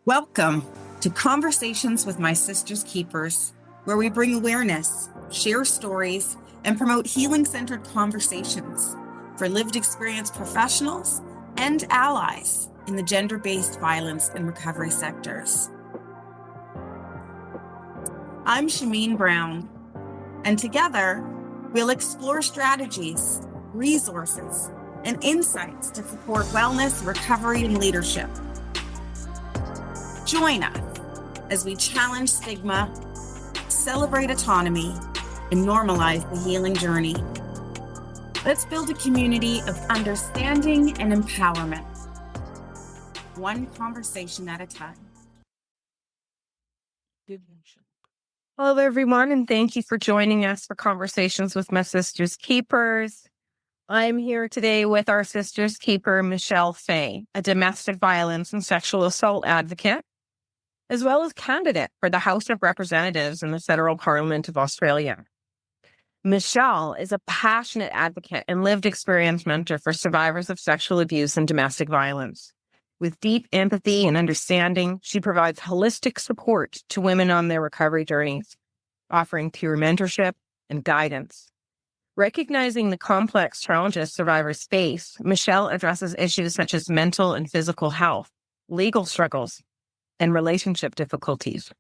Welcome to Conversations with My Sister's Keepers, where we bring awareness, share stories, and promote healing-centered conversations for lived experience professionals and allies in the gender-based violence and recovery sectors. I'm Shameen Brown, and together we'll explore strategies, resources, and insights to support wellness, recovery, and leadership. Join us as we challenge stigma, celebrate autonomy, and normalize the healing journey. Let's build a community of understanding and empowerment, one conversation at a time. Hello, everyone, and thank you for joining us for Conversations with My Sister's Keepers. I'm here today with our sister's keeper, Michelle Faye, a domestic violence and sexual assault advocate, as well as candidate for the House of Representatives in the Federal Parliament of Australia. Michelle is a passionate advocate and lived experience mentor for survivors of sexual abuse and domestic violence. With deep empathy and understanding, she provides holistic support to women on their recovery journeys, offering peer mentorship and guidance. Recognizing the complex challenges survivors face, Michelle addresses issues such as mental and physical health, legal struggles, and relationship difficulties.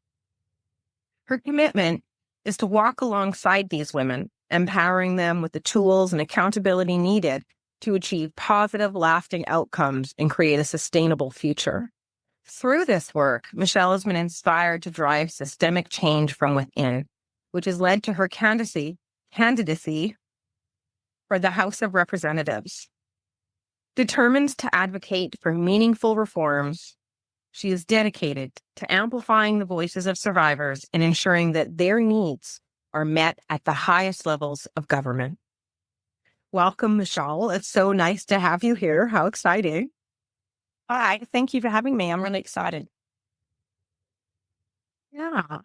Her commitment is to walk alongside these women, empowering them with the tools and accountability needed to achieve positive, lasting outcomes and create a sustainable future. Through this work, Michelle has been inspired to drive systemic change from within, which has led to her candidacy for the House of Representatives. Determined to advocate for meaningful reforms, she is dedicated to amplifying the voices of survivors and ensuring that their needs are met at the highest levels of government. Welcome, Michelle. It's so nice to have you here. How exciting. Hi, thank you for having me. I'm really excited. Yeah.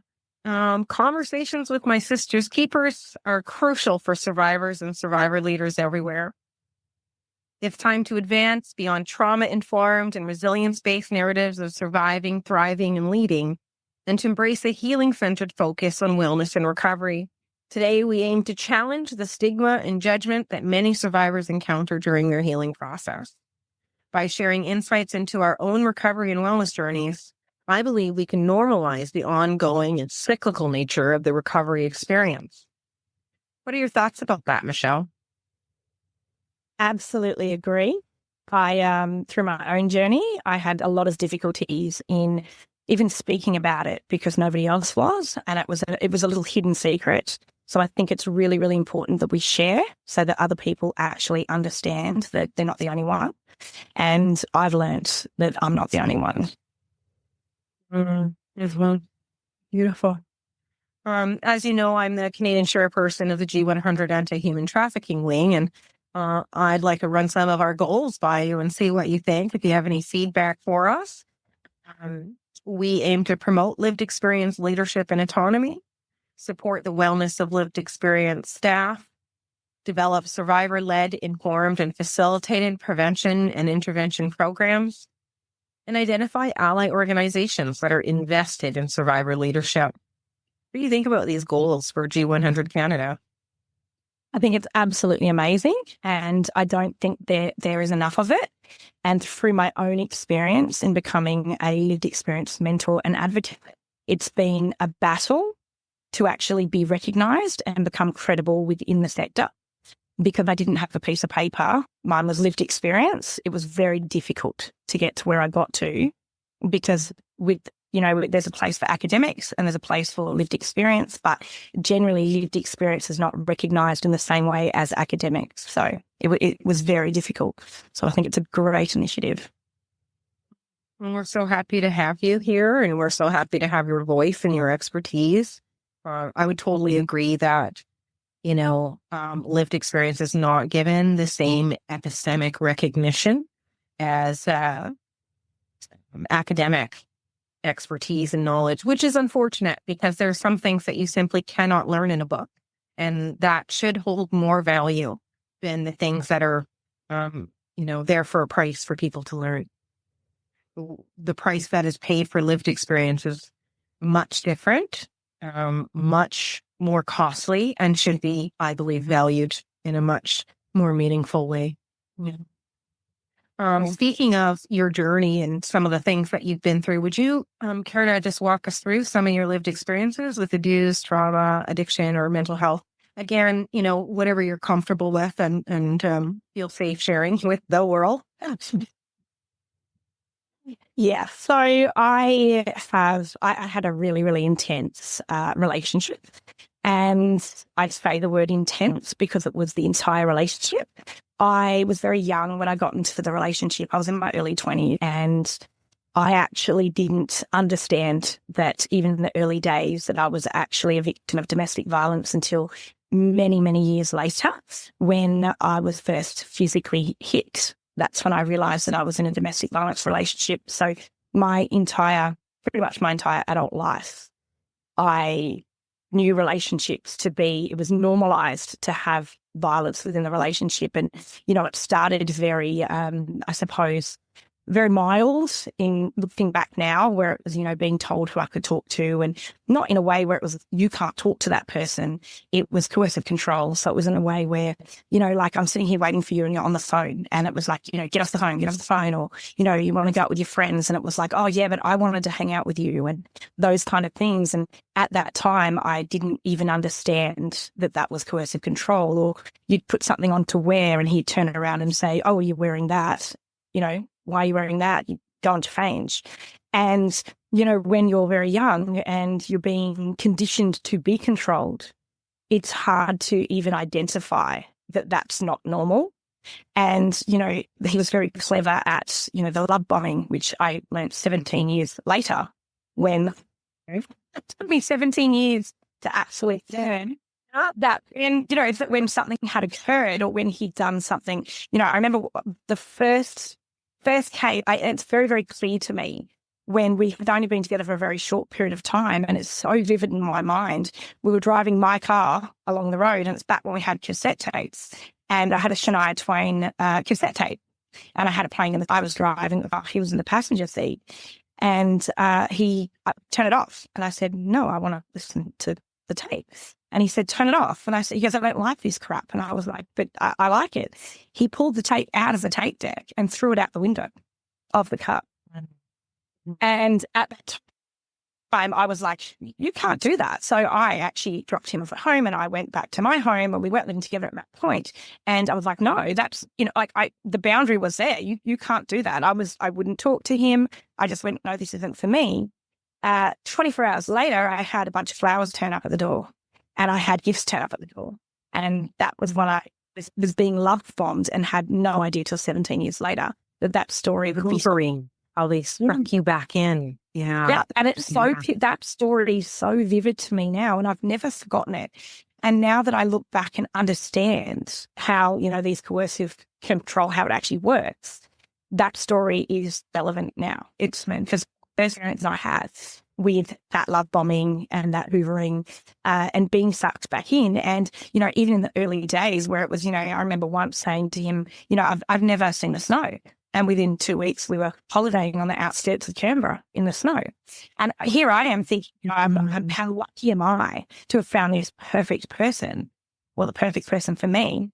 Conversations with My Sister's Keepers are crucial for survivors and survivor leaders everywhere. It's time to advance beyond trauma-informed and resilience-based narratives of surviving, thriving, and leading, and to embrace a healing-centered focus on wellness and recovery. Today, we aim to challenge the stigma and judgment that many survivors encounter during their healing process. By sharing insights into our own recovery and wellness journeys, I believe we can normalize the ongoing and cyclical nature of the recovery experience. What are your thoughts about that, Michelle? Absolutely agree. Through my own journey, I had a lot of difficulties in even speaking about it because nobody else was, and it was a little hidden secret. So I think it's really, really important that we share so that other people actually understand that they're not the only one. And I've learned that I'm not the only one. As well. Beautiful. As you know, I'm the Canadian chairperson of the G100 Anti-Human Trafficking Wing, and I'd like to run some of our goals by you and see what you think, if you have any feedback for us. We aim to promote lived experience leadership and autonomy, support the wellness of lived experience staff, develop survivor-led, informed, and facilitated prevention and intervention programs, and identify ally organizations that are invested in survivor leadership. What do you think about these goals for G100 Canada? I think it's absolutely amazing, and I don't think there is enough of it. And through my own experience in becoming a lived experience mentor and advocate, it's been a battle to actually be recognised and become credible within the sector. Because I didn't have a piece of paper, mine was lived experience. It was very difficult to get to where I got to, because there's a place for academics and there's a place for lived experience, but generally lived experience is not recognised in the same way as academics. So it was very difficult. So I think it's a great initiative. And we're so happy to have you here, and we're so happy to have your voice and your expertise. I would totally agree that lived experience is not given the same epistemic recognition as academic expertise and knowledge, which is unfortunate because there's some things that you simply cannot learn in a book, and that should hold more value than the things that are, there for a price for people to learn. the price that is paid for lived experience is much different, much more costly, and should be, I believe, valued in a much more meaningful way. Yeah. Speaking of your journey and some of the things that you've been through, would you care to just walk us through some of your lived experiences with abuse, trauma, addiction, or mental health? Again, whatever you're comfortable with and feel safe sharing with the world. Yeah. So I had a really, really intense relationship. And I'd say the word intense because it was the entire relationship. I was very young when I got into the relationship. I was in my early 20s, and I actually didn't understand that even in the early days that I was actually a victim of domestic violence until many, many years later when I was first physically hit. That's when I realized that I was in a domestic violence relationship. So pretty much my entire adult life, I knew relationships it was normalized to have violence within the relationship. And, it started very, I suppose, very mild in looking back now, where it was, being told who I could talk to, and not in a way where it was, you can't talk to that person. It was coercive control. So it was in a way where, like I'm sitting here waiting for you and you're on the phone, and it was like, get off the phone, or, you want to go out with your friends. And it was like, oh yeah, but I wanted to hang out with you, and those kind of things. And at that time, I didn't even understand that was coercive control. Or you'd put something on to wear and he'd turn it around and say, oh, you're wearing that, why are you wearing that? You go on to change. And, when you're very young and you're being conditioned to be controlled, it's hard to even identify that that's not normal. And, he was very clever at, the love bombing, which I learned 17 years later when it took me 17 years to actually learn that. And, when something had occurred or when he'd done something, I remember the first case, it's very, very clear to me when we had only been together for a very short period of time, and it's so vivid in my mind. We were driving my car along the road, and it's back when we had cassette tapes, and I had a Shania Twain cassette tape, and I had it playing, I was driving, he was in the passenger seat, and he turned it off, and I said, no, I want to listen to the tape. And he said, turn it off. And I said, because I don't like this crap. And I was like, but I like it. He pulled the tape out of the tape deck and threw it out the window of the car. And at that time, I was like, you can't do that. So I actually dropped him off at home, and I went back to my home, and we weren't living together at that point. And I was like, no, that's, the boundary was there. You can't do that. I wouldn't talk to him. I just went, no, this isn't for me. 24 hours later, I had a bunch of flowers turn up at the door. And I had gifts turn up at the door. And that was when I was being love bombed, and had no idea till 17 years later that story would be how they struck you back in. Yeah. And it's that story is so vivid to me now, and I've never forgotten it. And now that I look back and understand how, these coercive control, how it actually works, that story is relevant now. It's because those experiences I had with that love bombing and that hoovering and being sucked back in. And, even in the early days where it was, I remember once saying to him, I've never seen the snow. And within 2 weeks, we were holidaying on the outskirts of Canberra in the snow. And here I am thinking, how lucky am I to have found this perfect person, well, the perfect person for me.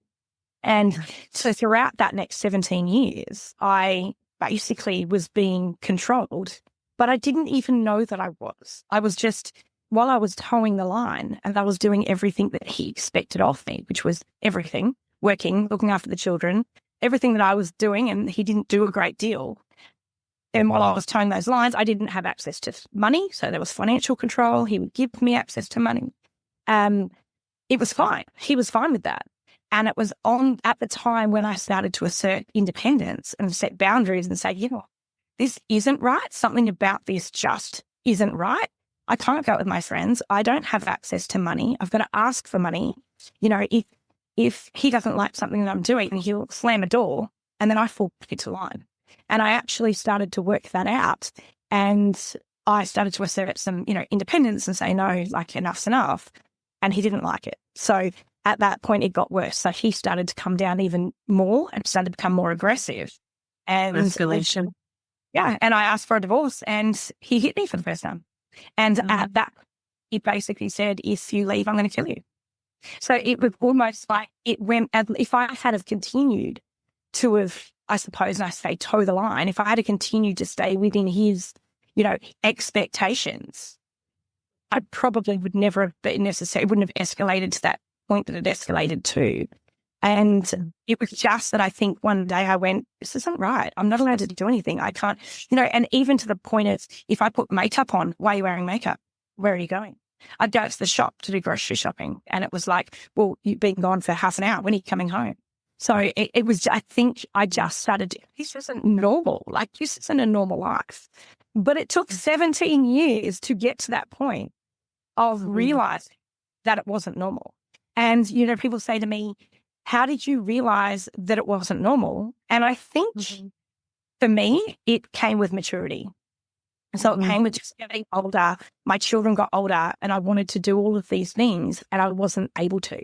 And so throughout that next 17 years, I basically was being controlled. But I didn't even know that I was. I was just, while I was towing the line, and I was doing everything that he expected of me, which was everything, working, looking after the children, everything that I was doing, and he didn't do a great deal. And while I was towing those lines, I didn't have access to money. So there was financial control. He would give me access to money. It was fine. He was fine with that. And it was at the time when I started to assert independence and set boundaries and say, this isn't right. Something about this just isn't right. I can't go out with my friends. I don't have access to money. I've got to ask for money. If he doesn't like something that I'm doing, he'll slam a door, and then I fall back into line. And I actually started to work that out. And I started to assert some, independence and say, no, like enough's enough. And he didn't like it. So at that point, it got worse. So he started to come down even more and started to become more aggressive. And escalation. Yeah. And I asked for a divorce and he hit me for the first time. And at that, he basically said, if you leave, I'm going to kill you. So it was almost like it went, if I had have continued to have, I suppose, and I say toe the line, if I had to continue to stay within his, expectations, I probably would never have been necessary, wouldn't have escalated to that point that it escalated to. And it was just that I think one day I went, this isn't right. I'm not allowed to do anything. I can't, and even to the point of, if I put makeup on, why are you wearing makeup? Where are you going? I'd go to the shop to do grocery shopping. And it was like, well, you've been gone for half an hour. When are you coming home? So it was, I think I just started, this isn't normal. Like, this isn't a normal life. But it took 17 years to get to that point of realizing that it wasn't normal. And, people say to me, how did you realize that it wasn't normal? And I think for me, it came with maturity. So it came with just getting older. My children got older and I wanted to do all of these things and I wasn't able to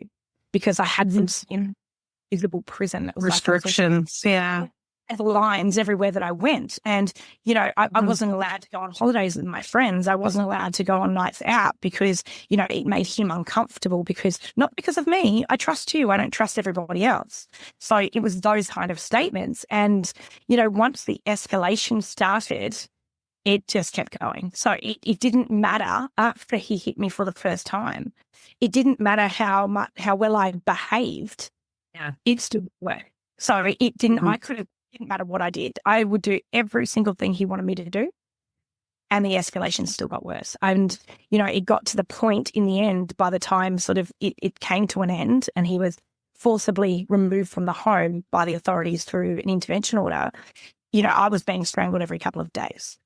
because I had this invisible prison. That was restrictions. And lines everywhere that I went. And, I wasn't allowed to go on holidays with my friends. I wasn't allowed to go on nights out because, it made him uncomfortable because not because of me. I trust you. I don't trust everybody else. So it was those kind of statements. And, once the escalation started, it just kept going. So it didn't matter after he hit me for the first time. It didn't matter how well I behaved. Yeah. It still worked. So it didn't, didn't matter what I did. I would do every single thing he wanted me to do. And the escalation still got worse. And, it got to the point in the end, by the time sort of it came to an end and he was forcibly removed from the home by the authorities through an intervention order, I was being strangled every couple of days.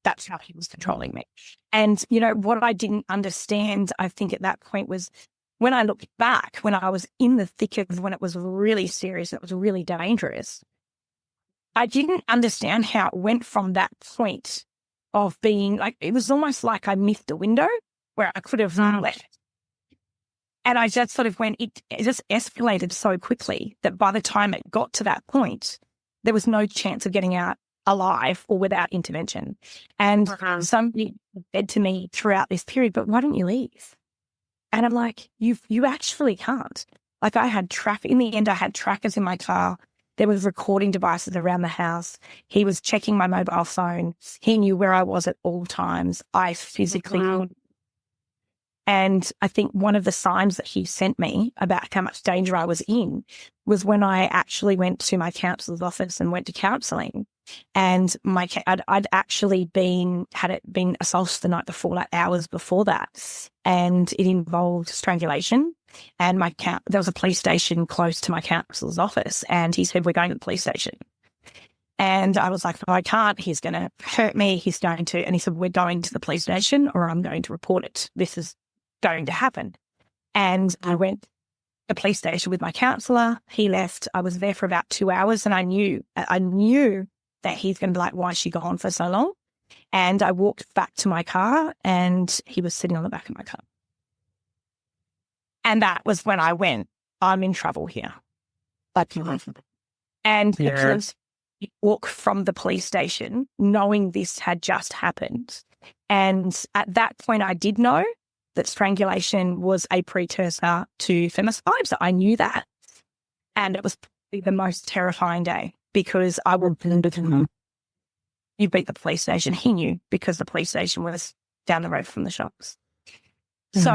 That's how he was controlling me. And, what I didn't understand, I think at that point was when I looked back, when I was in the thick of when it was really serious, it was really dangerous, I didn't understand how it went from that point of being like, it was almost like I missed a window where I could have left. And I just sort of went, it just escalated so quickly that by the time it got to that point, there was no chance of getting out alive or without intervention. And somebody said to me throughout this period, but why don't you leave? And I'm like, you actually can't. Like I had traffic. In the end, I had trackers in my car. There was recording devices around the house. He was checking my mobile phone. He knew where I was at all times. I physically And I think one of the signs that he sent me about how much danger I was in was when I actually went to my counsellor's office and went to counselling. And I'd actually been assaulted the night before, like hours before that. And it involved strangulation. And there was a police station close to my counsellor's office. And he said, we're going to the police station. And I was like, no, I can't. He's going to hurt me. He's going to. And he said, we're going to the police station or I'm going to report it. This is going to happen. And I went to the police station with my counsellor. He left. I was there for about 2 hours and I knew that he's going to be like, why is she gone for so long? And I walked back to my car and he was sitting on the back of my car. And that was when I went, I'm in trouble here. And walk from the police station knowing this had just happened. And at that point, I did know that strangulation was a precursor to femicide. So I knew that. And it was probably the most terrifying day because I would you beat the police station. He knew because the police station was down the road from the shops. So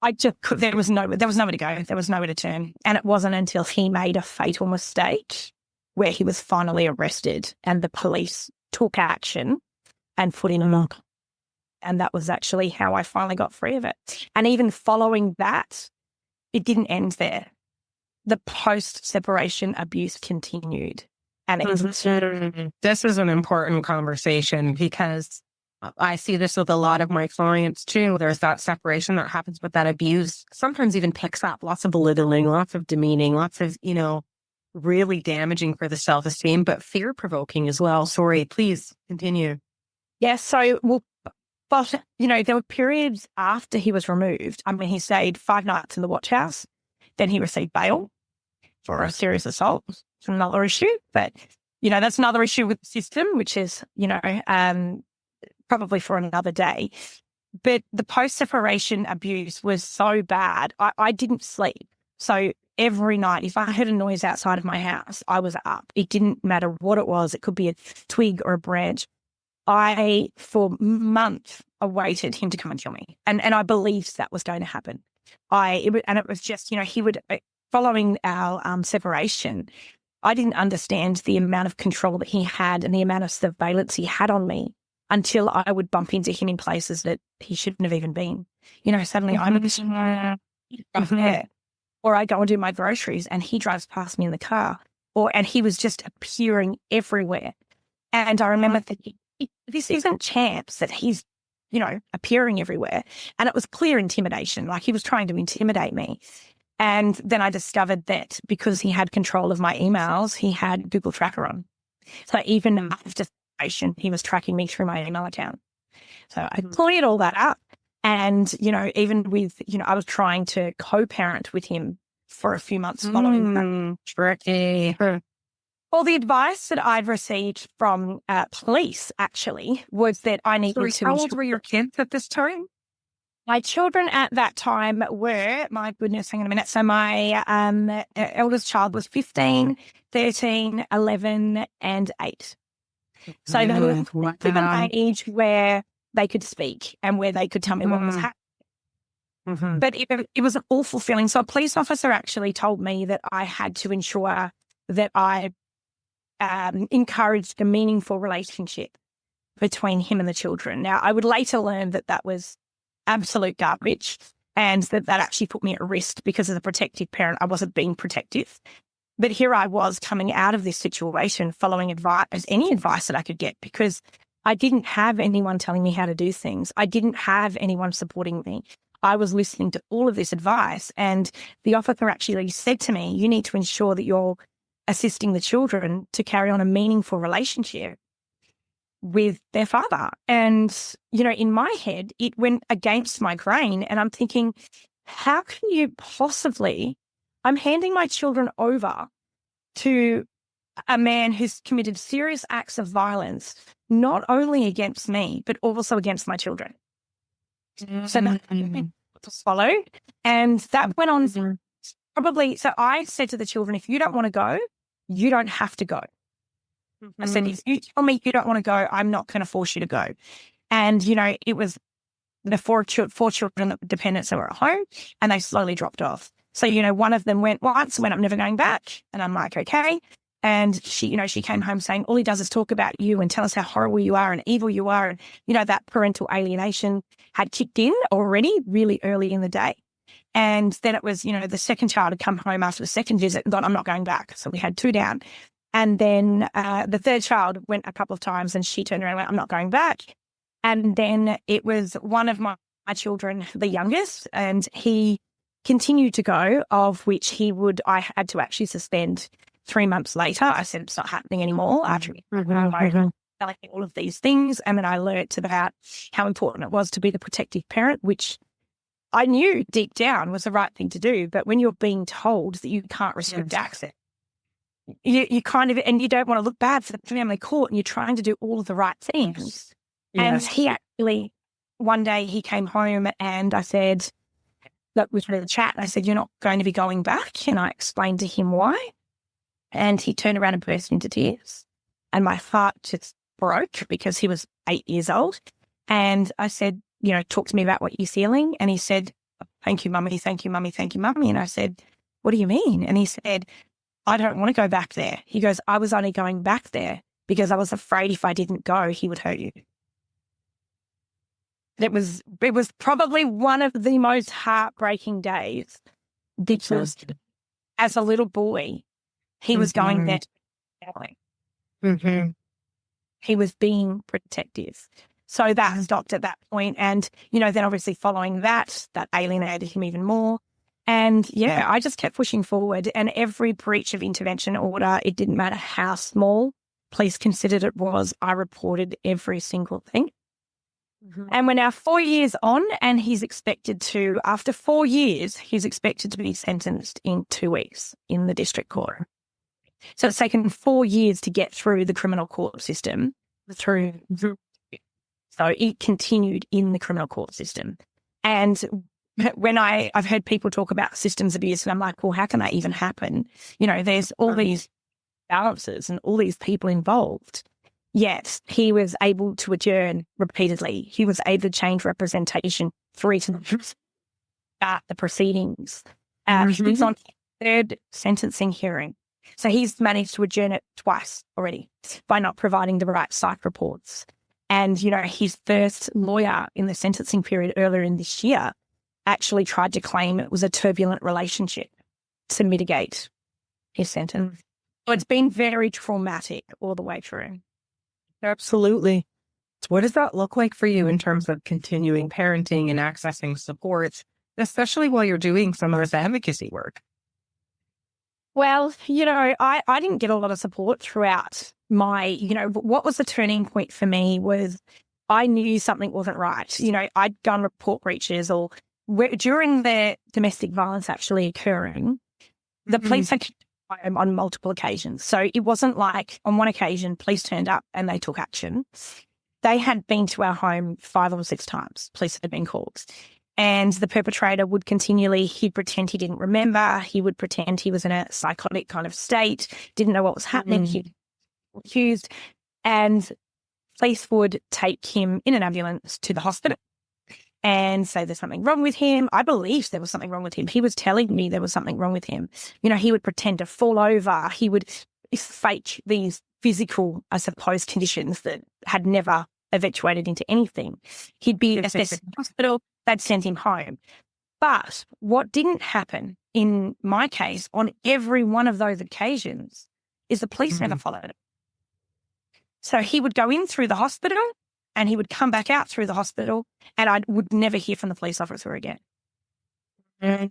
I just there was nowhere to go. There was nowhere to turn. And it wasn't until he made a fatal mistake where he was finally arrested and the police took action and put in a lock. And that was actually how I finally got free of it. And even following that, it didn't end there. The post-separation abuse continued. And it was this is an important conversation because I see this with a lot of my clients too. There's that separation that happens, but that abuse sometimes even picks up lots of belittling, lots of demeaning, lots of, really damaging for the self-esteem, but fear-provoking as well. Sorry, please continue. Yeah, so, but, there were periods after he was removed. I mean, he stayed 5 nights in the watch house. Then he received bail for a serious assault. It's another issue. But, that's another issue with the system, which is, probably for another day. But the post-separation abuse was so bad, I didn't sleep. So every night, if I heard a noise outside of my house, I was up. It didn't matter what it was. It could be a twig or a branch. I, for months, awaited him to come and kill me. And I believed that was going to happen. It was just, he would, following our separation, I didn't understand the amount of control that he had and the amount of surveillance he had on me until I would bump into him in places that he shouldn't have even been. Suddenly I'm right there. Or I go and do my groceries and he drives past me in the car. And he was just appearing everywhere. And I remember thinking, this isn't chance that he's, appearing everywhere. And it was clear intimidation, like he was trying to intimidate me. And then I discovered that because he had control of my emails, he had Google Tracker on. So even after separation, he was tracking me through my email account. So I cleared all that up. And, even with, I was trying to co-parent with him for a few months following that. Well, the advice that I'd received from police actually was that I needed to. How old were your kids at this time? My children at that time were, my goodness, hang on a minute. So my eldest child was 15, 13, 11, and 8. So they were an age where they could speak and where they could tell me what was happening. But it was an awful feeling. So a police officer actually told me that I had to ensure that I encouraged a meaningful relationship between him and the children. Now, I would later learn that that was absolute garbage and that actually put me at risk because as a protective parent, I wasn't being protective. But here I was coming out of this situation following any advice that I could get because I didn't have anyone telling me how to do things. I didn't have anyone supporting me. I was listening to all of this advice and the officer actually said to me, you need to ensure that you're assisting the children to carry on a meaningful relationship with their father. And, in my head, it went against my grain. And I'm thinking, how can you possibly, I'm handing my children over to a man who's committed serious acts of violence, not only against me, but also against my children. So that to swallow. And that went on probably, so I said to the children, if you don't want to go, you don't have to go. I said, if you tell me you don't want to go, I'm not going to force you to go. And, it was the four children that were dependents that were at home and they slowly dropped off. So, one of them went once, went, I'm never going back. And I'm like, okay. And she came home saying, all he does is talk about you and tell us how horrible you are and evil you are. And, that parental alienation had kicked in already really early in the day. And then it was, the second child had come home after the second visit and thought, I'm not going back. So we had 2 down. And then the third child went a couple of times and she turned around and went, I'm not going back. And then it was one of my children, the youngest, and he continued to go, of which I had to actually suspend 3 months later. I said, it's not happening anymore after telling me all of these things. And then I learnt about how important it was to be the protective parent, which I knew deep down was the right thing to do. But when you're being told that you can't restrict access, you kind of, and you don't want to look bad for the family court and you're trying to do all of the right things. And he actually, one day he came home and I said, that was in the chat, and I said, you're not going to be going back. And I explained to him why. And he turned around and burst into tears. And my heart just broke because he was 8 years old. And I said, talk to me about what you're feeling. And he said, thank you, mummy, thank you, mummy, thank you, mummy. And I said, what do you mean? And he said, I don't want to go back there. He goes, I was only going back there because I was afraid if I didn't go, he would hurt you. It was probably one of the most heartbreaking days because as a little boy, he was going there. He was being protective. So that stopped at that point. And, then obviously following that alienated him even more. And I just kept pushing forward, and every breach of intervention order, it didn't matter how small police considered it was, I reported every single thing. And we're now 4 years on, and after 4 years, he's expected to be sentenced in 2 weeks in the district court. So it's taken 4 years to get through the criminal court system. So it continued in the criminal court system. And when I've heard people talk about systems abuse, and I'm like, well, how can that even happen? There's all these balances and all these people involved. Yet he was able to adjourn repeatedly. He was able to change representation 3 times, start the proceedings. He's on his 3rd sentencing hearing. So he's managed to adjourn it twice already by not providing the right psych reports. And, his first lawyer in the sentencing period earlier in this year actually tried to claim it was a turbulent relationship to mitigate his sentence. So it's been very traumatic all the way through. Absolutely. So what does that look like for you in terms of continuing parenting and accessing support, especially while you're doing some of this advocacy work? Well, I didn't get a lot of support throughout my, what was the turning point for me was I knew something wasn't right. I'd done report breaches or during the domestic violence actually occurring, the police had home on multiple occasions. So it wasn't like on one occasion, police turned up and they took action. They had been to our home 5 or 6 times. Police had been called. And the perpetrator would continually, he'd pretend he didn't remember. He would pretend he was in a psychotic kind of state, didn't know what was happening. He was accused. And police would take him in an ambulance to the hospital and say there's something wrong with him. I believed there was something wrong with him. He was telling me there was something wrong with him. He would pretend to fall over. He would fake these physical, I suppose, conditions that had never eventuated into anything. He'd be assessed in hospital. They'd send him home. But what didn't happen in my case on every one of those occasions is the police never followed him. So he would go in through the hospital and he would come back out through the hospital and I would never hear from the police officer again. Oh,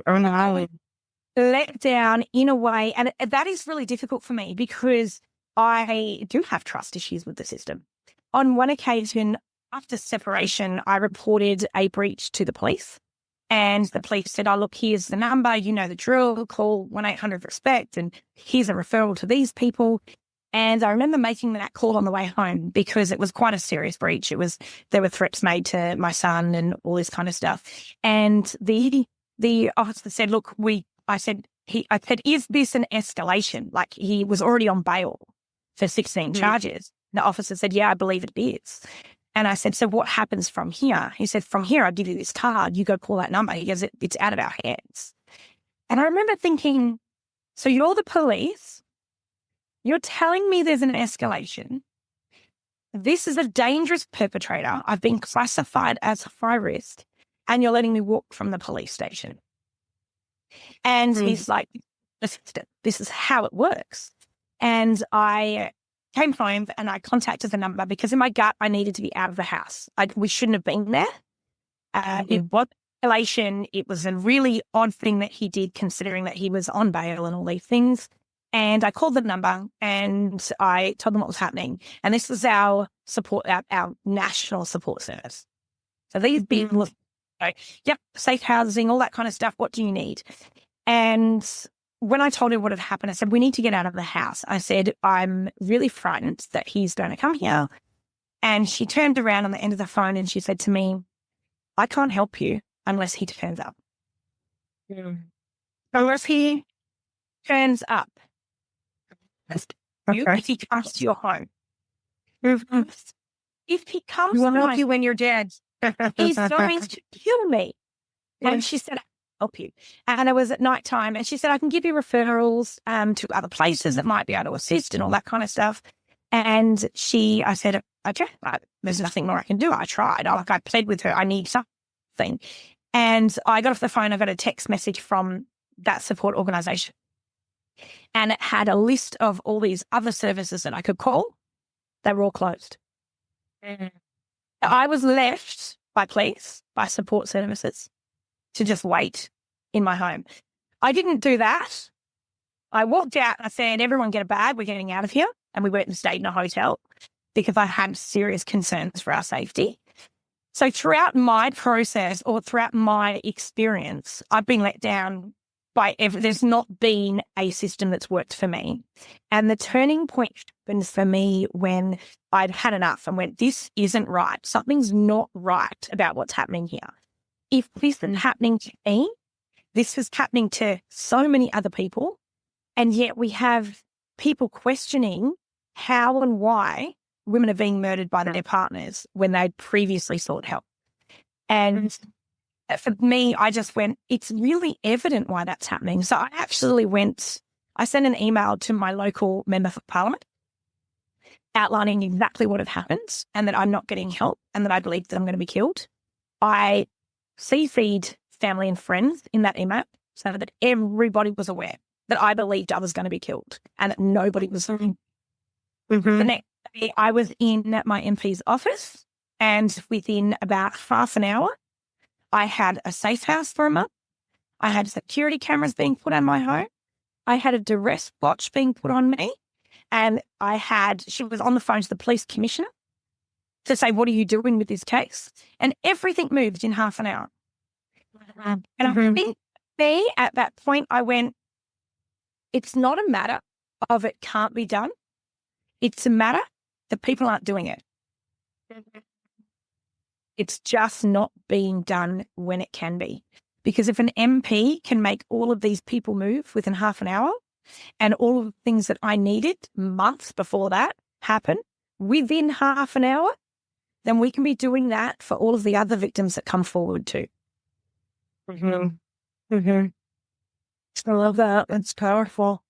no. Let down in a way. And that is really difficult for me because I do have trust issues with the system. On one occasion, after separation, I reported a breach to the police and the police said, oh, look, here's the number, you know the drill, call 1-800-RESPECT and here's a referral to these people. And I remember making that call on the way home because it was quite a serious breach. There were threats made to my son and all this kind of stuff. And the officer said, look, I said, is this an escalation? Like he was already on bail for 16 charges. The officer said, yeah, I believe it is. And I said, so what happens from here? He said, from here, I'll give you this card. You go call that number. He goes, it's out of our hands. And I remember thinking, so you're the police. You're telling me there's an escalation. This is a dangerous perpetrator. I've been classified as high risk. And you're letting me walk from the police station. And he's like, this is how it works. And I came home and I contacted the number because in my gut, I needed to be out of the house. We shouldn't have been there. It was escalation. It was a really odd thing that he did considering that he was on bail and all these things. And I called the number and I told them what was happening. And this was our support, our national support service. So these people, yep, safe housing, all that kind of stuff. What do you need? And when I told her what had happened, I said, we need to get out of the house. I said, I'm really frightened that he's going to come here. And she turned around on the end of the phone and she said to me, I can't help you unless he turns up. Unless he turns up. If he comes to your home. If he comes we will to help you when you're dead. he's going to kill me. And she said, I'll help you. And it was at night time. And she said, I can give you referrals to other places that might be able to assist and all that kind of stuff. And I said, okay, there's nothing more I can do. I tried. I pled with her. I need something. And I got off the phone. I got a text message from that support organisation. And it had a list of all these other services that I could call. They were all closed. I was left by police, by support services, to just wait in my home. I didn't do that. I walked out and I said, everyone get a bag, we're getting out of here. And we went and stayed in a hotel because I had serious concerns for our safety. So throughout my process or throughout my experience, I've been let down there's not been a system that's worked for me. And the turning point happened for me when I'd had enough and went, this isn't right. Something's not right about what's happening here. If this isn't happening to me, this is happening to so many other people. And yet we have people questioning how and why women are being murdered by their partners when they'd previously sought help. And for me, I just went, it's really evident why that's happening. So I sent an email to my local member for parliament outlining exactly what had happened and that I'm not getting help and that I believe that I'm going to be killed. I CC'd family and friends in that email so that everybody was aware that I believed I was going to be killed and that nobody was. The next day, I was in my MP's office, and within about half an hour, I had a safe house for a month. I had security cameras being put on my home. I had a duress watch being put on me. And she was on the phone to the police commissioner to say, what are you doing with this case? And everything moved in half an hour. And I think at that point, I went, it's not a matter of it can't be done. It's a matter that people aren't doing it. It's just not being done when it can be. Because if an MP can make all of these people move within half an hour and all of the things that I needed months before that happen within half an hour, then we can be doing that for all of the other victims that come forward too. I love that. It's powerful.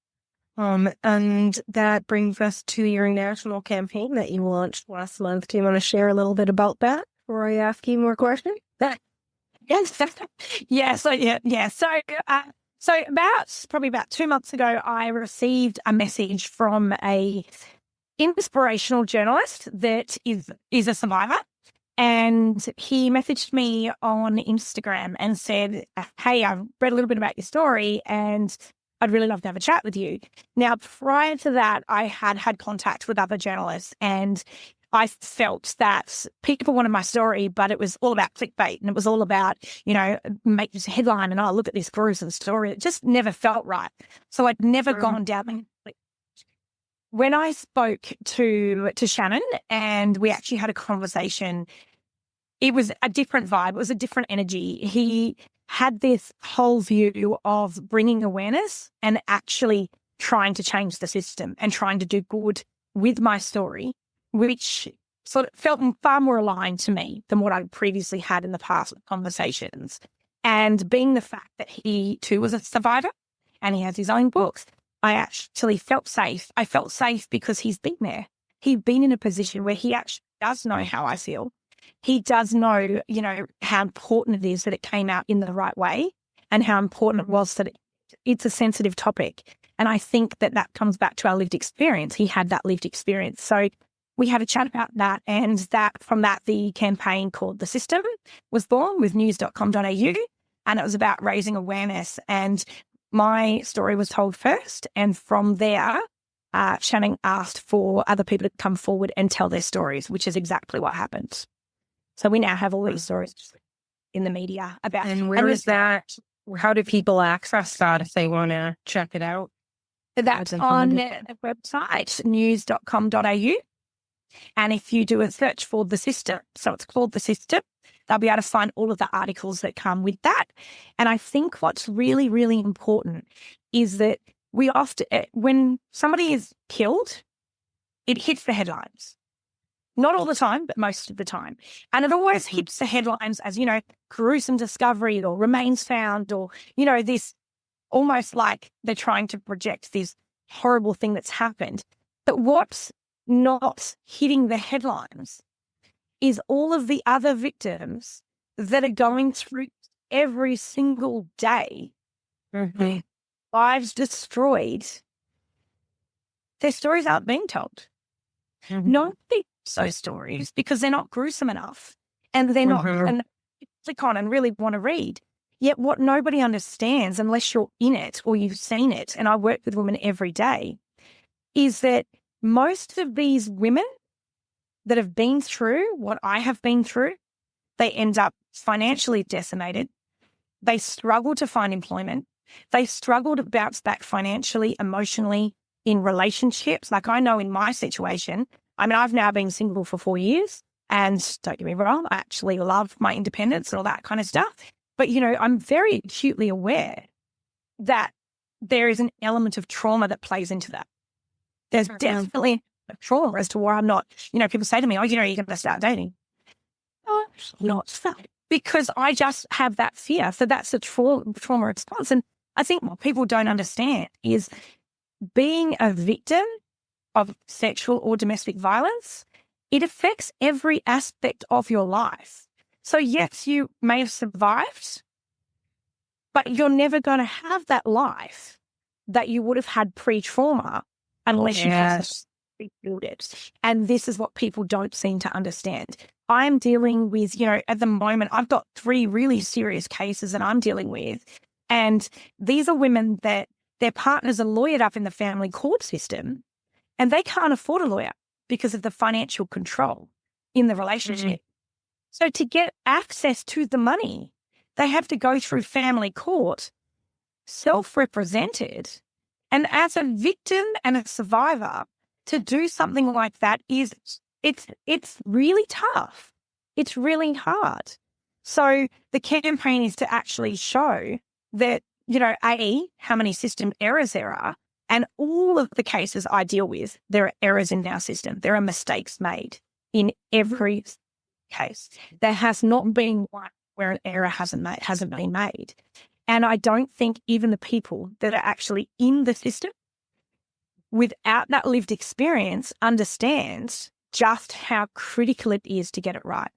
And that brings us to your national campaign that you launched last month. Do you want to share a little bit about that before I ask you more questions? Yes. Yeah. So probably about 2 months ago, I received a message from a inspirational journalist that is a survivor. And he messaged me on Instagram and said, hey, I've read a little bit about your story and I'd really love to have a chat with you. Now, prior to that, I had contact with other journalists, and I felt that people wanted my story, but it was all about clickbait, and it was all about, make this headline and, look at this gruesome story. It just never felt right. So I'd never gone down that. When I spoke to Shannon and we actually had a conversation, it was a different vibe. It was a different energy. He had this whole view of bringing awareness and actually trying to change the system and trying to do good with my story, which sort of felt far more aligned to me than what I previously had in the past conversations. And being the fact that he too was a survivor and he has his own books, I actually felt safe. I felt safe because he's been there. He'd been in a position where he actually does know how I feel. He does know, how important it is that it came out in the right way and how important it was that it's a sensitive topic. And I think that comes back to our lived experience. He had that lived experience. So we had a chat about that, and from that, the campaign called The System was born with news.com.au, and it was about raising awareness. And my story was told first, and from there, Shannon asked for other people to come forward and tell their stories, which is exactly what happened. So we now have all these stories in the media about. And where is that? How do people access that if they want to check it out? That's on the website, news.com.au. And if you do a search for The System, so it's called The System, they'll be able to find all of the articles that come with that. And I think what's really, really important is that we often, when somebody is killed, it hits the headlines. Not all the time, but most of the time. And it always hits the headlines as, gruesome discovery or remains found or, this almost like they're trying to project this horrible thing that's happened. But what's not hitting the headlines is all of the other victims that are going through every single day, lives destroyed. Their stories aren't being told. Nobody those stories because they're not gruesome enough and they're not and click on and really want to read. Yet what nobody understands unless you're in it or you've seen it, and I work with women every day, is that most of these women that have been through what I have been through, they end up financially decimated. They struggle to find employment. They struggle to bounce back financially, emotionally, in relationships. Like I know in my situation, I mean, I've now been single for 4 years, and don't get me wrong, I actually love my independence and all that kind of stuff. But, I'm very acutely aware that there is an element of trauma that plays into that. There's definitely a trauma as to why I'm not, people say to me, oh, you're going to start dating. Oh, not so. Because I just have that fear. So that's a trauma response. And I think what people don't understand is being a victim of sexual or domestic violence, it affects every aspect of your life. So yes, you may have survived, but you're never going to have that life that you would have had pre-trauma unless you have rebuild it. And this is what people don't seem to understand. I'm dealing with, at the moment, I've got 3 really serious cases that I'm dealing with. And these are women that their partners are lawyered up in the family court system, and they can't afford a lawyer because of the financial control in the relationship. So to get access to the money, they have to go through family court, self-represented. And as a victim and a survivor, to do something like that it's really tough. It's really hard. So the campaign is to actually show that, how many system errors there are. And all of the cases I deal with, there are errors in our system. There are mistakes made in every case. There has not been one where an error hasn't been made. And I don't think even the people that are actually in the system without that lived experience understands just how critical it is to get it right.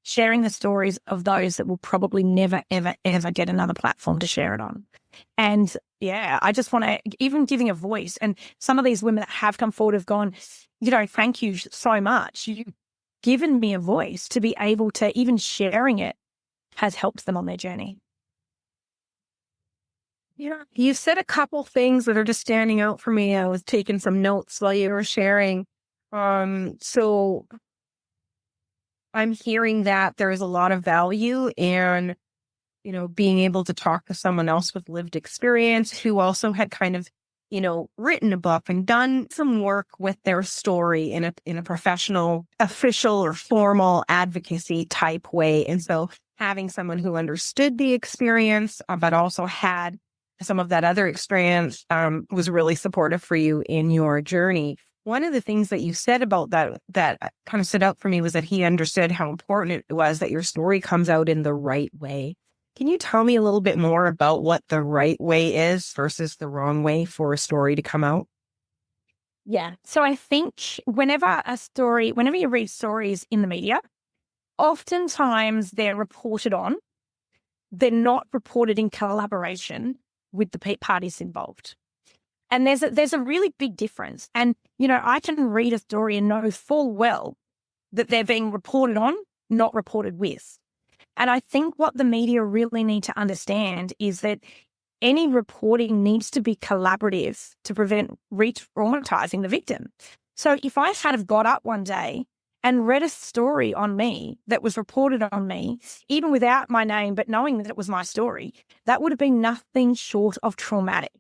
Sharing the stories of those that will probably never, ever, ever get another platform to share it on. And yeah, I just want to, even giving a voice, and some of these women that have come forward have gone, thank you so much. You've given me a voice to be able to, even sharing it has helped them on their journey. Yeah, you said a couple things that are just standing out for me. I was taking some notes while you were sharing. So I'm hearing that there is a lot of value in, being able to talk to someone else with lived experience who also had kind of, written a book and done some work with their story in a professional, official or formal advocacy type way. And so having someone who understood the experience, but also had some of that other experience, was really supportive for you in your journey. One of the things that you said about that kind of stood out for me was that he understood how important it was that your story comes out in the right way. Can you tell me a little bit more about what the right way is versus the wrong way for a story to come out? Yeah. So I think whenever you read stories in the media, oftentimes they're reported on. They're not reported in collaboration with the parties involved. And there's a really big difference. And, I can read a story and know full well that they're being reported on, not reported with. And I think what the media really need to understand is that any reporting needs to be collaborative to prevent re-traumatizing the victim. So if I had have got up one day and read a story on me that was reported on me, even without my name, but knowing that it was my story, that would have been nothing short of traumatic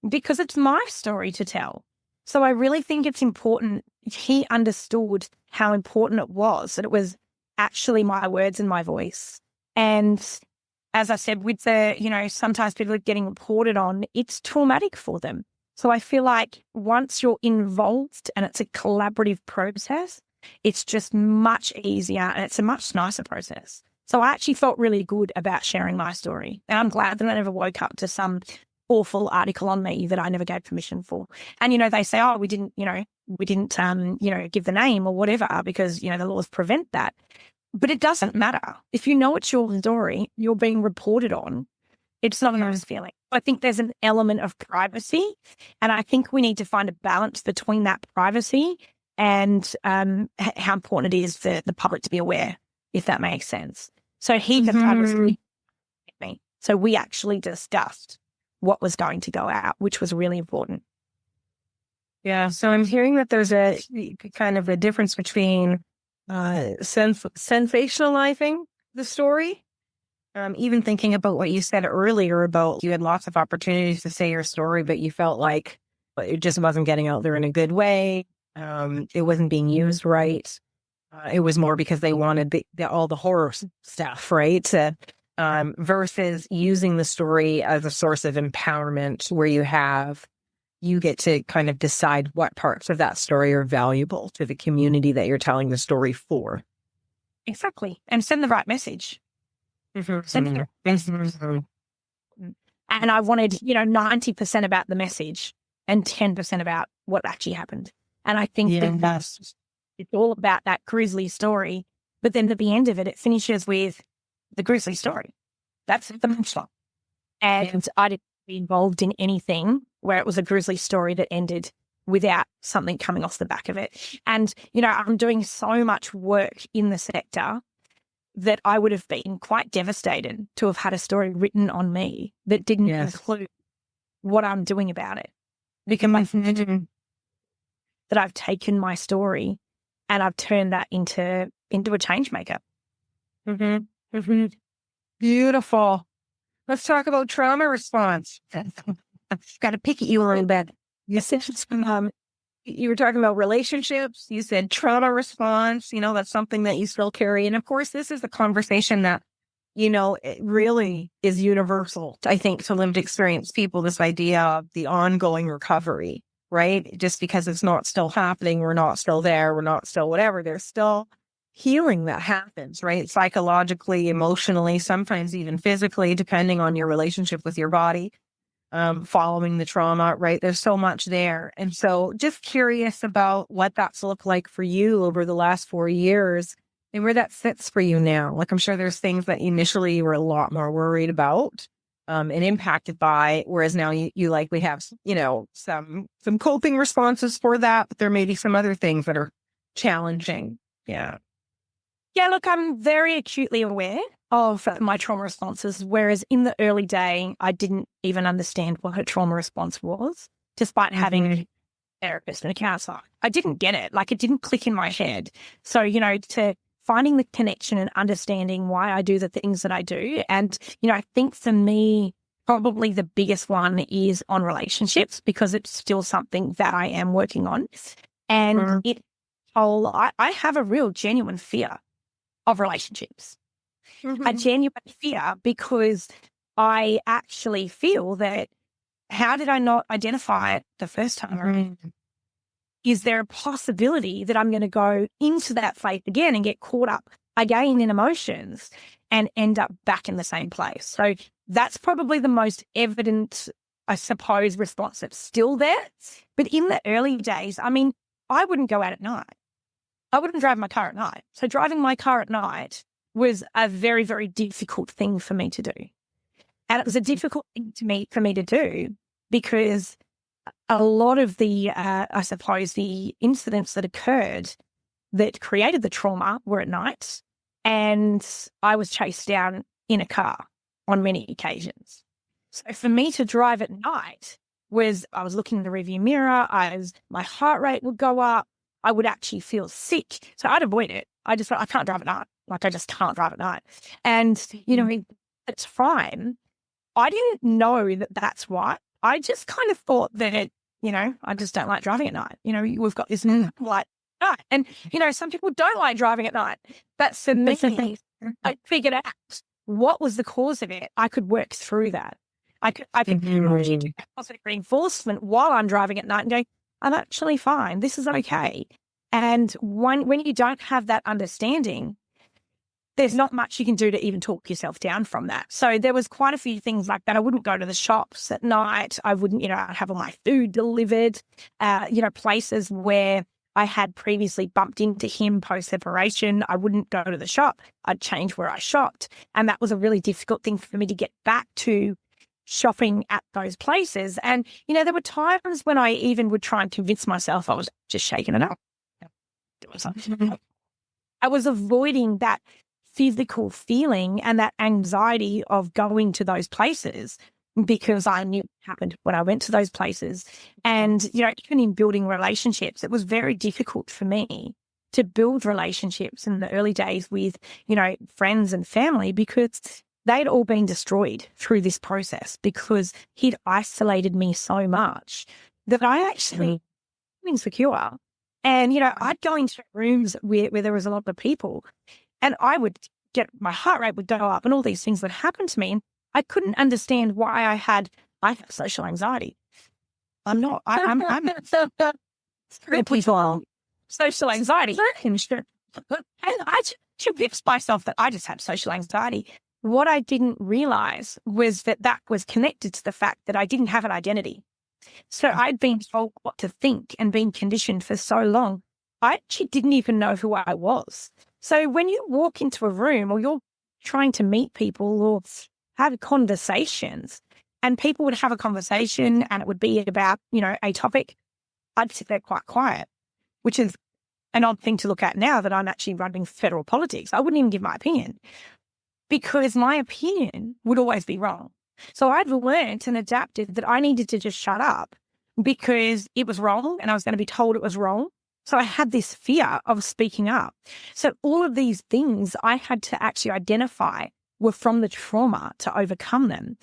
because it's my story to tell. So I really think it's important. He understood how important it was, that it was actually my words and my voice. And as I said, with the, sometimes people are getting reported on, it's traumatic for them. So I feel like once you're involved and it's a collaborative process, it's just much easier and it's a much nicer process. So I actually felt really good about sharing my story. And I'm glad that I never woke up to some awful article on me that I never gave permission for. And, they say, oh, we didn't give the name or whatever because, the laws prevent that. But it doesn't matter. If you know it's your story, you're being reported on, it's not a nice feeling. I think there's an element of privacy, and I think we need to find a balance between that privacy and how important it is for the public to be aware, if that makes sense. So he just understood me. So we actually discussed what was going to go out, which was really important. Yeah. So I'm hearing that there's a kind of a difference between sensationalizing the story Even thinking about what you said earlier about you had lots of opportunities to say your story, but you felt like it just wasn't getting out there in a good way. It wasn't being used right. It was more because they wanted all the horror stuff, right? Versus using the story as a source of empowerment where you get to kind of decide what parts of that story are valuable to the community that you're telling the story for. Exactly. And send the right message. Send the right message. And I wanted, 90% about the message and 10% about what actually happened. And I think that it's all about that grisly story. But then at the end of it, it finishes with the grisly story. That's the punchline. And I didn't be involved in anything where it was a grisly story that ended without something coming off the back of it. And, I'm doing so much work in the sector that I would have been quite devastated to have had a story written on me that didn't include what I'm doing about it. Because that I've taken my story and I've turned that into a change maker. Beautiful. Let's talk about trauma response. I've got to pick at you a little bit. You were talking about relationships. You said trauma response. That's something that you still carry. And of course, this is a conversation that, it really is universal, I think, to lived experience people, this idea of the ongoing recovery, right? Just because it's not still happening, we're not still there, we're not still whatever, there's still healing that happens, right? Psychologically, emotionally, sometimes even physically, depending on your relationship with your body, following the trauma, right? There's so much there. And so just curious about what that's looked like for you over the last 4 years and where that sits for you now. Like, I'm sure there's things that initially you were a lot more worried about and impacted by, whereas now you likely have, some coping responses for that, but there may be some other things that are challenging. Yeah. Yeah, look, I'm very acutely aware of my trauma responses, whereas in the early day, I didn't even understand what a trauma response was, despite having a therapist and a counselor. I didn't get it. Like, it didn't click in my head. So, to finding the connection and understanding why I do the things that I do. And, I think for me, probably the biggest one is on relationships, because it's still something that I am working on. And I have a real genuine fear of relationships. A genuine fear, because I actually feel that, how did I not identify it the first time around? Is there a possibility that I'm going to go into that faith again and get caught up again in emotions and end up back in the same place? So that's probably the most evident, I suppose, response that's still there. But in the early days, I wouldn't go out at night. I wouldn't drive my car at night. So driving my car at night was a very, very difficult thing for me to do. And it was a difficult thing for me to do because a lot of the, I suppose, the incidents that occurred that created the trauma were at night, and I was chased down in a car on many occasions. So for me to drive at night I was looking in the rearview mirror, my heart rate would go up, I would actually feel sick. So I'd avoid it. I just thought, I can't drive at night. Like, I just can't drive at night. And, it's fine. I didn't know that that's why. I just kind of thought that, I just don't like driving at night. We've got this light night. And, some people don't like driving at night. But for me, I figured out what was the cause of it. I could work through that. I could do positive reinforcement while I'm driving at night and go, I'm actually fine. This is okay. And when you don't have that understanding, there's not much you can do to even talk yourself down from that. So there was quite a few things like that. I wouldn't go to the shops at night. I wouldn't, I'd have all my food delivered, places where I had previously bumped into him post-separation. I wouldn't go to the shop. I'd change where I shopped. And that was a really difficult thing for me to get back to shopping at those places. And, there were times when I even would try and convince myself I was just shaking it up. I was avoiding that physical feeling and that anxiety of going to those places because I knew what happened when I went to those places. And, even in building relationships, it was very difficult for me to build relationships in the early days with, friends and family, because they'd all been destroyed through this process because he'd isolated me so much that I actually insecure. And, I'd go into rooms where there was a lot of people and I would my heart rate would go up and all these things would happen to me. And I couldn't understand why I have social anxiety. I'm not, I'm people social anxiety. And I just convinced myself that I just had social anxiety. What I didn't realize was that was connected to the fact that I didn't have an identity. So I'd been told what to think and been conditioned for so long. I actually didn't even know who I was. So when you walk into a room or you're trying to meet people or have conversations and people would have a conversation and it would be about, a topic, I'd sit there quite quiet, which is an odd thing to look at now that I'm actually running federal politics. I wouldn't even give my opinion because my opinion would always be wrong. So I'd learned and adapted that I needed to just shut up because it was wrong and I was going to be told it was wrong. So I had this fear of speaking up. So all of these things I had to actually identify were from the trauma to overcome them.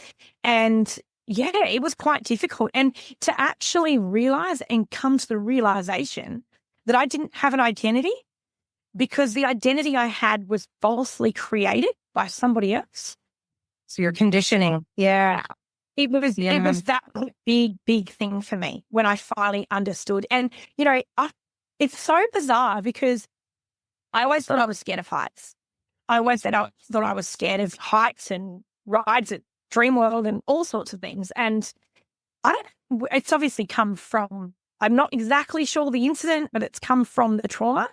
And yeah, it was quite difficult. And to actually realize and come to the realization that I didn't have an identity because the identity I had was falsely created by somebody else. So your conditioning. Yeah. It was that big thing for me when I finally understood. And, it's so bizarre because I always thought I was scared of heights. I always thought I was scared of heights and rides at Dreamworld and all sorts of things. And it's obviously come from, I'm not exactly sure the incident, but it's come from the trauma.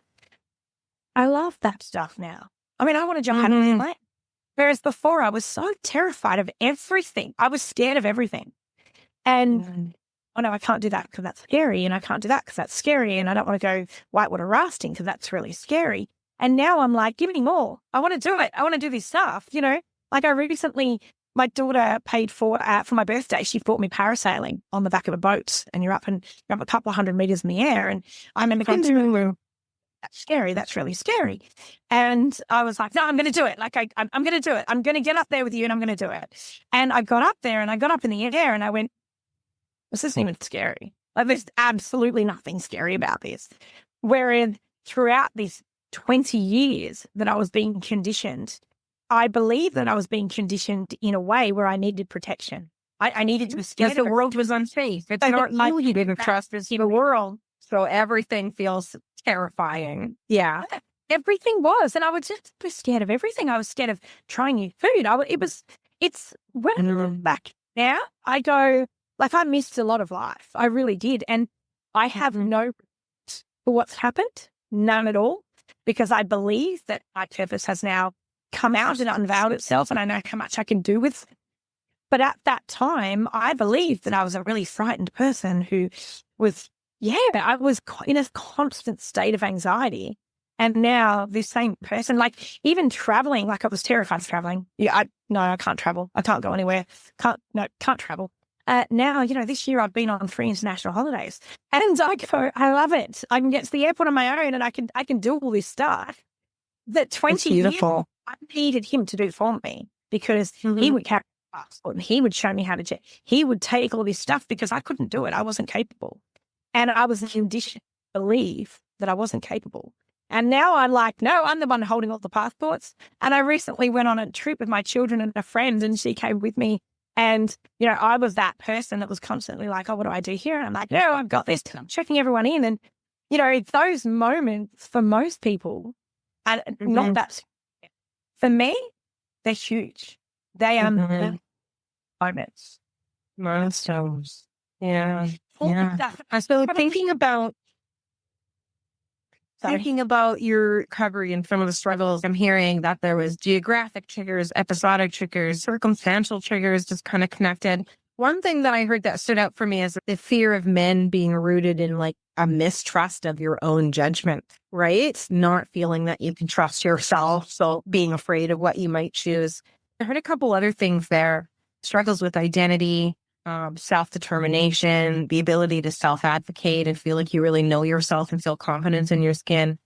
I love that stuff now. I mean, I want to jump out of the plane. Whereas before I was so terrified of everything. I was scared of everything. And oh no, I can't do that because that's scary. And I can't do that because that's scary. And I don't want to go whitewater rafting because that's really scary. And now I'm like, give me more. I want to do it. I want to do this stuff. Like I recently, my daughter paid for my birthday. She bought me parasailing on the back of a boat and you're up a couple of 100 meters in the air. And I remember going, that's scary. That's really scary. And I was like, no, I'm going to do it. Like I'm going to do it. I'm going to get up there with you and I'm going to do it. And I got up there and I got up in the air and I went, this isn't even scary. Like there's absolutely nothing scary about this. Whereas throughout these 20 years that I was being conditioned, I believe that I was being conditioned in a way where I needed protection. I needed to be scared. Because the world was unsafe. It's not like you didn't trust the world. So everything feels terrifying. Yeah. Everything was. And I was just scared of everything. I was scared of trying new food. When I look back now, I go, like I missed a lot of life. I really did. And I have no regret for what's happened. None at all. Because I believe that my purpose has now come out and unveiled itself and I know how much I can do with it. But at that time, I believed that I was a really frightened person who was, I was in a constant state of anxiety. And now this same person, like even traveling, like I was terrified of traveling. I can't travel. I can't go anywhere. Can't travel. Now, this year I've been on 3 international holidays and I love it. I can get to the airport on my own and I can do all this stuff that 20 years I needed him to do for me because he would carry my passport and he would show me how to jet. He would take all this stuff because I couldn't do it. I wasn't capable. And I was conditioned to believe that I wasn't capable. And now I'm like, no, I'm the one holding all the passports. And I recently went on a trip with my children and a friend and she came with me. And, I was that person that was constantly like, oh, what do I do here? And I'm like, no, I've got this. And I'm checking everyone in. And, those moments for most people are not that. For me, they're huge. They are moments. Milestones. Yeah. So thinking about your recovery and some of the struggles, I'm hearing that there was geographic triggers, episodic triggers, circumstantial triggers, just kind of connected. One thing that I heard that stood out for me is the fear of men being rooted in like a mistrust of your own judgment, right? Not feeling that you can trust yourself. So being afraid of what you might choose. I heard a couple other things there, struggles with identity, self-determination, the ability to self-advocate and feel like you really know yourself and feel confidence in your skin.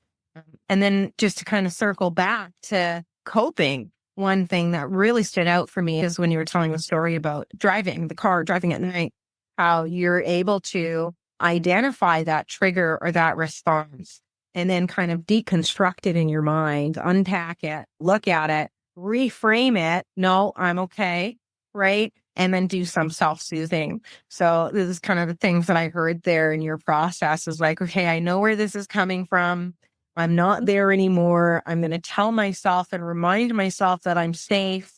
And then just to kind of circle back to coping, one thing that really stood out for me is when you were telling the story about driving at night, how you're able to identify that trigger or that response and then kind of deconstruct it in your mind, unpack it, look at it, reframe it. No, I'm okay. Right. And then do some self-soothing. So this is kind of the things that I heard there in your process is like, okay, I know where this is coming from. I'm not there anymore. I'm going to tell myself and remind myself that I'm safe,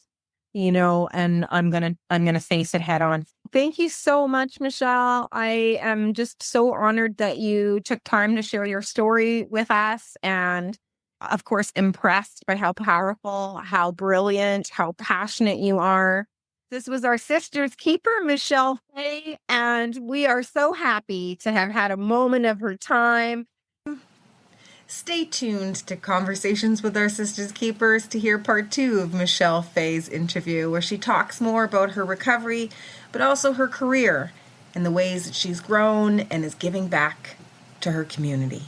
and I'm going to face it head on. Thank you so much, Michelle. I am just so honored that you took time to share your story with us, and of course, impressed by how powerful, how brilliant, how passionate you are. This was our sister's keeper, Michelle Faye, and we are so happy to have had a moment of her time. Stay tuned to Conversations with Our Sisters Keepers to hear part 2 of Michelle Faye's interview, where she talks more about her recovery, but also her career and the ways that she's grown and is giving back to her community.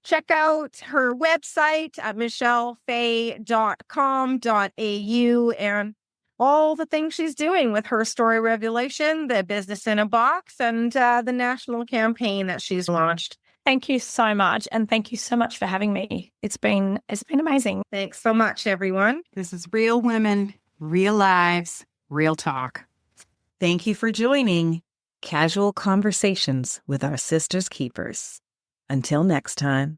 Check out her website at michellefaye.com.au and all the things she's doing with Her Story Revelation, the Business in a Box, and the national campaign that she's launched. Thank you so much. And thank you so much for having me. It's been amazing. Thanks so much, everyone. This is Real Women, Real Lives, Real Talk. Thank you for joining Casual Conversations with Our Sisters Keepers. Until next time.